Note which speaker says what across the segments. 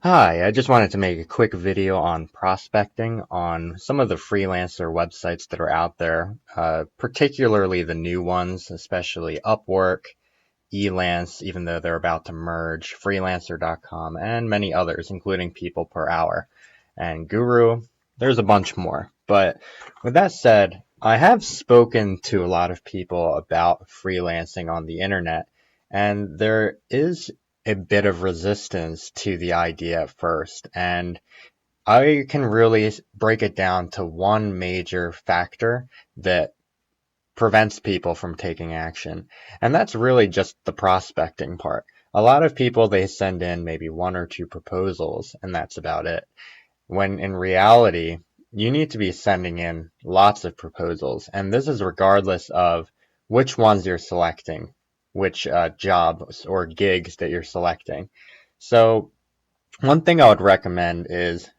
Speaker 1: Hi, I just wanted to make a quick video on prospecting on some of the freelancer websites that are out there, particularly the new ones, especially Upwork, Elance, even though they're about to merge, Freelancer.com, and many others, including People Per Hour and Guru. There's a bunch more. But with that said, I have spoken to a lot of people about freelancing on the internet, and there is a bit of resistance to the idea at first. And I can really break it down to one major factor that prevents people from taking action. And that's really just the prospecting part. A lot of people, they send in maybe one or two proposals, and that's about it. When in reality, you need to be sending in lots of proposals. And this is regardless of which ones you're selecting, which jobs or gigs that you're selecting. So, one thing I would recommend is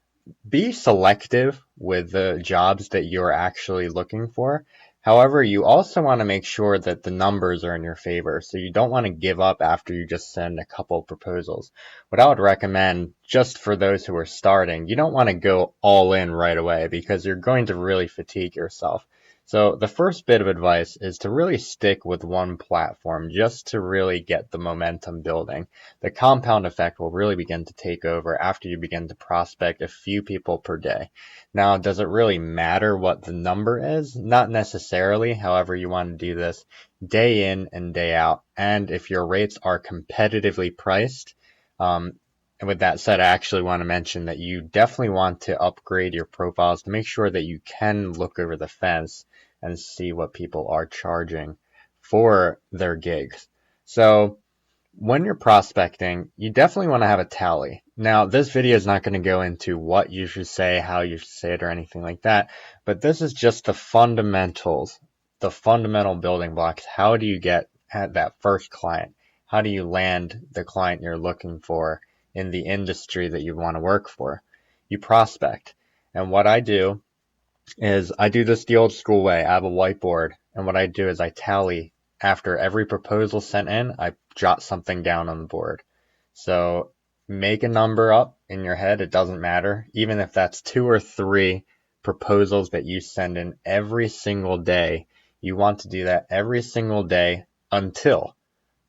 Speaker 1: be selective with the jobs that you're actually looking for. However, you also want to make sure that the numbers are in your favor. So you don't want to give up after you just send a couple proposals. What I would recommend, just for those who are starting, you don't want to go all in right away because you're going to really fatigue yourself. So the first bit of advice is to really stick with one platform just to really get the momentum building. The compound effect will really begin to take over after you begin to prospect a few people per day. Now, does it really matter what the number is? Not necessarily. However, you want to do this day in and day out. And if your rates are competitively priced, and with that said, I actually want to mention that you definitely want to upgrade your profiles to make sure that you can look over the fence and see what people are charging for their gigs. So, when you're prospecting, you definitely want to have a tally. Now, this video is not going to go into what you should say, how you should say it, or anything like that, but this is just the fundamentals, the fundamental building blocks. How do you get at that first client? How do you land the client you're looking for in the industry that you want to work for? You prospect. And what I do is I do this the old school way. I have a whiteboard, and what I do is I tally after every proposal sent in, I jot something down on the board. So make a number up in your head. It doesn't matter. Even if that's two or three proposals that you send in every single day, you want to do that every single day until,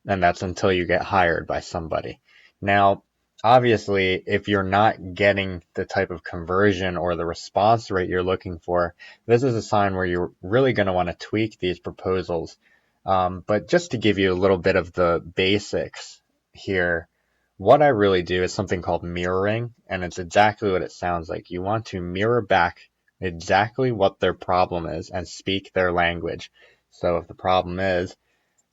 Speaker 1: and that's until you get hired by somebody. Now, obviously, if you're not getting the type of conversion or the response rate you're looking for, this is a sign where you're really going to want to tweak these proposals. But just to give you a little bit of the basics here, what I really do is something called mirroring, and it's exactly what it sounds like. You want to mirror back exactly what their problem is and speak their language. So if the problem is,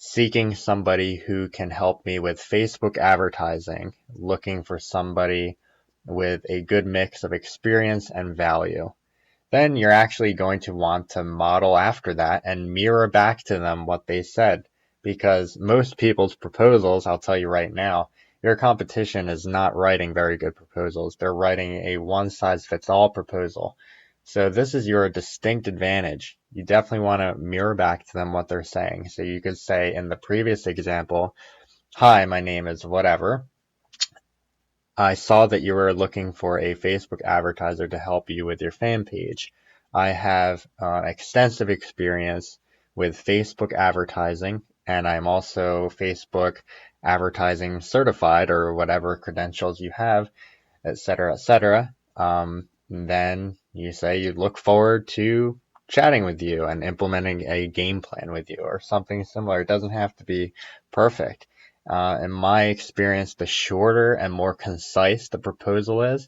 Speaker 1: seeking somebody who can help me with Facebook advertising, looking for somebody with a good mix of experience and value, then you're actually going to want to model after that and mirror back to them what they said. Because most people's proposals, I'll tell you right now, your competition is not writing very good proposals. They're writing a one size fits all proposal. So this is your distinct advantage. You definitely want to mirror back to them what they're saying. So you could say in the previous example, hi, my name is whatever. I saw that you were looking for a Facebook advertiser to help you with your fan page. I have extensive experience with Facebook advertising, and I'm also Facebook advertising certified or whatever credentials you have, etc., etc. Then you say you look forward to chatting with you and implementing a game plan with you or something similar. It doesn't have to be perfect. In my experience, the shorter and more concise the proposal is,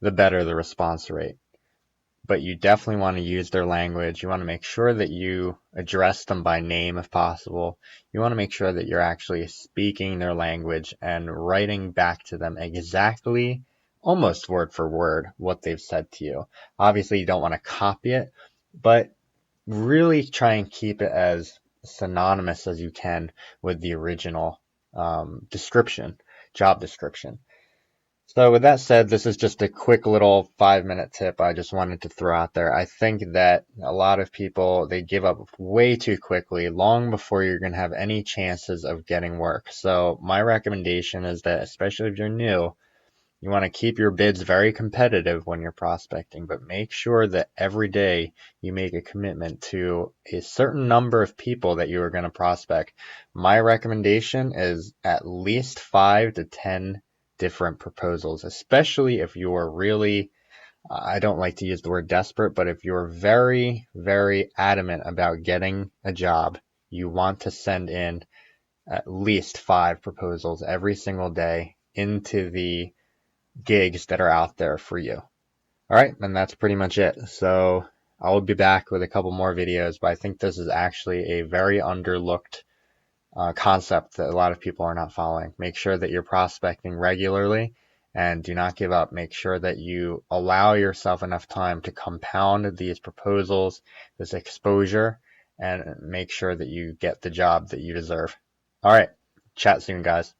Speaker 1: the better the response rate. But you definitely want to use their language. You want to make sure that you address them by name if possible. You want to make sure that you're actually speaking their language and writing back to them exactly, almost word for word, what they've said to you. Obviously, you don't want to copy it, but really try and keep it as synonymous as you can with the original description, job description. So with that said, this is just a quick little 5-minute tip I just wanted to throw out there. I think that a lot of people, they give up way too quickly, long before you're going to have any chances of getting work. So my recommendation is that, especially if you're new, You want to keep your bids very competitive when you're prospecting, but make sure that every day you make a commitment to a certain number of people that you are going to prospect. My recommendation is at least 5 to 10 different proposals, especially if you're really, I don't like to use the word desperate, but if you're very, very adamant about getting a job, you want to send in at least 5 proposals every single day into the gigs that are out there for you. All right, and that's pretty much it. So I'll be back with a couple more videos, but I think this is actually a very underlooked concept that a lot of people are not following. Make sure that you're prospecting regularly and do not give up. Make sure that you allow yourself enough time to compound these proposals, this exposure, and make sure that you get the job that you deserve. All right, chat soon, guys.